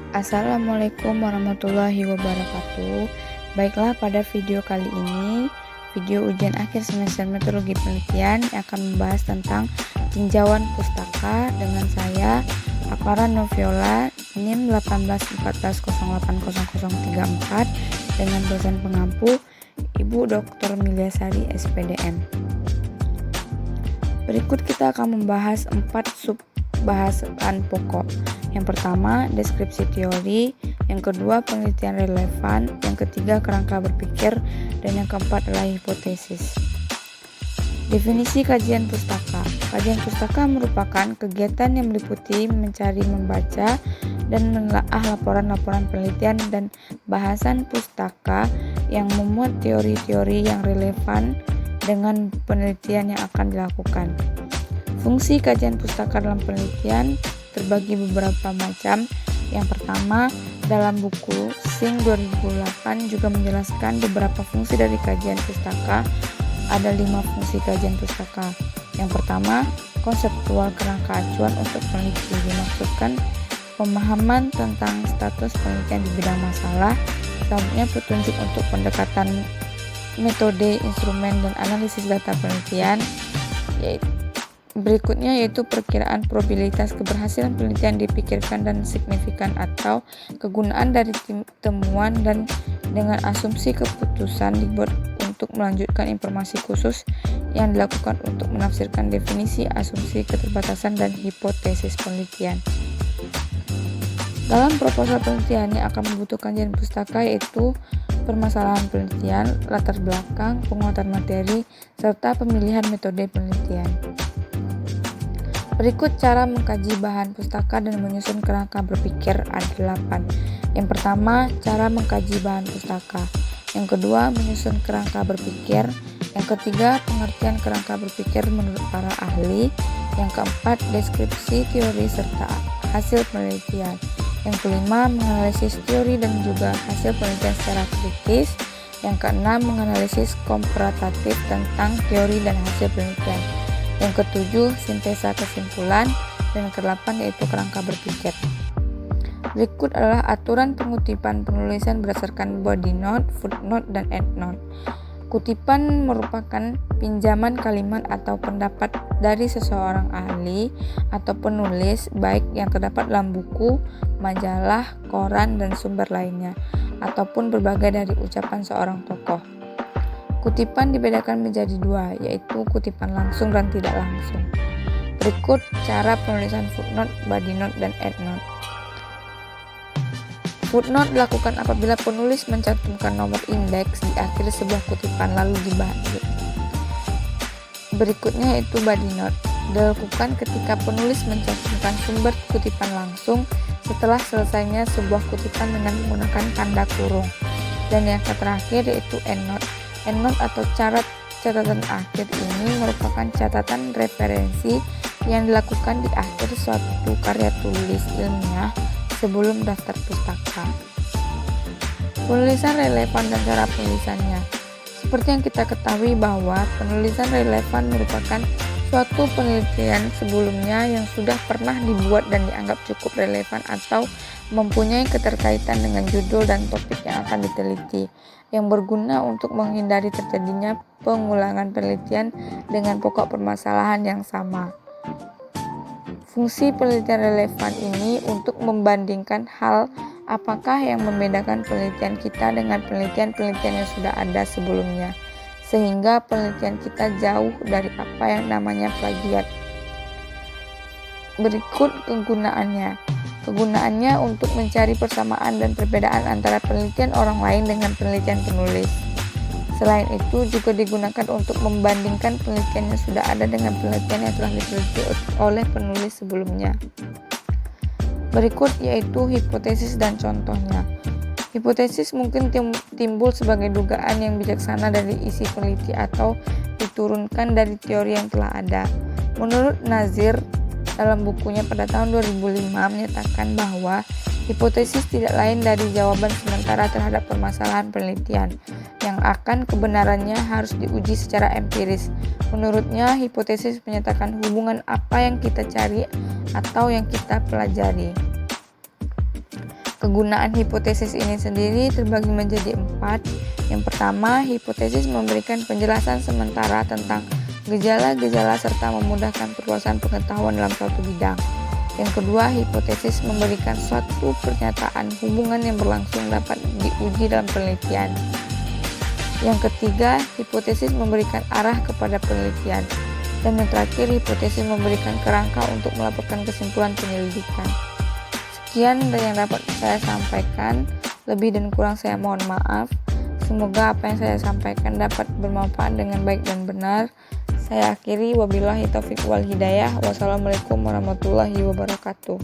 Assalamualaikum warahmatullahi wabarakatuh. Baiklah, pada video kali ini, video ujian akhir semester metodologi penelitian yang akan membahas tentang tinjauan pustaka dengan saya, Akara Noviola, NIM 1814080034, dengan dosen pengampu Ibu Dr. Milyasari SPDM. Berikut kita akan membahas 4 bahasan pokok. Yang pertama, deskripsi teori. Yang kedua, penelitian relevan. Yang ketiga, kerangka berpikir. Dan yang keempat adalah hipotesis. Definisi kajian pustaka. Kajian pustaka merupakan kegiatan yang meliputi mencari, membaca, dan menelaah laporan-laporan penelitian dan bahasan pustaka yang memuat teori-teori yang relevan dengan penelitian yang akan dilakukan. Fungsi kajian pustaka dalam penelitian terbagi beberapa macam. Yang pertama, dalam buku SING 2008 juga menjelaskan beberapa fungsi dari kajian pustaka. Ada 5 fungsi kajian pustaka. Yang pertama, konseptual kerangka acuan untuk peneliti, dimaksudkan pemahaman tentang status penelitian di bidang masalah. Selanjutnya, petunjuk untuk pendekatan metode, instrumen, dan analisis data penelitian. Berikutnya yaitu perkiraan probabilitas keberhasilan penelitian dipikirkan dan signifikan atau kegunaan dari temuan dan dengan asumsi keputusan dibuat untuk melanjutkan informasi khusus yang dilakukan untuk menafsirkan definisi, asumsi, keterbatasan, dan hipotesis penelitian. Dalam proposal penelitian yang akan membutuhkan kajian pustaka yaitu permasalahan penelitian, latar belakang, penguatan materi, serta pemilihan metode penelitian. Berikut cara mengkaji bahan pustaka dan menyusun kerangka berpikir ada 8. Yang pertama, cara mengkaji bahan pustaka. Yang kedua, menyusun kerangka berpikir. Yang ketiga, pengertian kerangka berpikir menurut para ahli. Yang keempat, deskripsi teori serta hasil penelitian. Yang kelima, menganalisis teori dan juga hasil penelitian secara kritis. Yang keenam, menganalisis komparatif tentang teori dan hasil penelitian. Yang ketujuh, sintesa kesimpulan. Dan yang kedelapan yaitu kerangka berpikir. Berikut adalah aturan pengutipan penulisan berdasarkan body note, footnote, dan endnote. Kutipan merupakan pinjaman kalimat atau pendapat dari seseorang ahli atau penulis, baik yang terdapat dalam buku, majalah, koran, dan sumber lainnya, ataupun berbagai dari ucapan seorang tokoh. Kutipan dibedakan menjadi 2, yaitu kutipan langsung dan tidak langsung. Berikut cara penulisan footnote, body note, dan endnote. Footnote dilakukan apabila penulis mencantumkan nomor indeks di akhir sebuah kutipan lalu dibalik. Berikutnya yaitu body note. Dilakukan ketika penulis mencantumkan sumber kutipan langsung setelah selesainya sebuah kutipan dengan menggunakan tanda kurung. Dan yang terakhir yaitu endnote. Endnote atau catatan akhir ini merupakan catatan referensi yang dilakukan di akhir suatu karya tulis ilmiah sebelum daftar pustaka. Penulisan relevan dan cara penulisannya. Seperti yang kita ketahui bahwa penulisan relevan merupakan suatu penelitian sebelumnya yang sudah pernah dibuat dan dianggap cukup relevan atau mempunyai keterkaitan dengan judul dan topik yang akan diteliti, yang berguna untuk menghindari terjadinya pengulangan penelitian dengan pokok permasalahan yang sama. Fungsi penelitian relevan ini untuk membandingkan hal apakah yang membedakan penelitian kita dengan penelitian-penelitian yang sudah ada sebelumnya, sehingga penelitian kita jauh dari apa yang namanya plagiat. Berikut kegunaannya. Kegunaannya untuk mencari persamaan dan perbedaan antara penelitian orang lain dengan penelitian penulis. Selain itu juga digunakan untuk membandingkan penelitian yang sudah ada dengan penelitian yang telah diteliti oleh penulis sebelumnya. Berikut yaitu hipotesis dan contohnya. Hipotesis mungkin timbul sebagai dugaan yang bijaksana dari isi peneliti atau diturunkan dari teori yang telah ada. Menurut Nazir dalam bukunya pada tahun 2005 menyatakan bahwa hipotesis tidak lain dari jawaban sementara terhadap permasalahan penelitian yang akan kebenarannya harus diuji secara empiris. Menurutnya, hipotesis menyatakan hubungan apa yang kita cari atau yang kita pelajari. Kegunaan hipotesis ini sendiri terbagi menjadi 4. Yang pertama, hipotesis memberikan penjelasan sementara tentang gejala-gejala serta memudahkan perluasan pengetahuan dalam suatu bidang. Yang kedua, hipotesis memberikan suatu pernyataan hubungan yang berlangsung dapat diuji dalam penelitian. Yang ketiga, hipotesis memberikan arah kepada penelitian. Dan yang terakhir, hipotesis memberikan kerangka untuk melaporkan kesimpulan penyelidikan. Sekian yang dapat saya sampaikan, lebih dan kurang saya mohon maaf. Semoga apa yang saya sampaikan dapat bermanfaat dengan baik dan benar. Saya akhiri, wabillahi taufiq wal hidayah. Wassalamualaikum warahmatullahi wabarakatuh.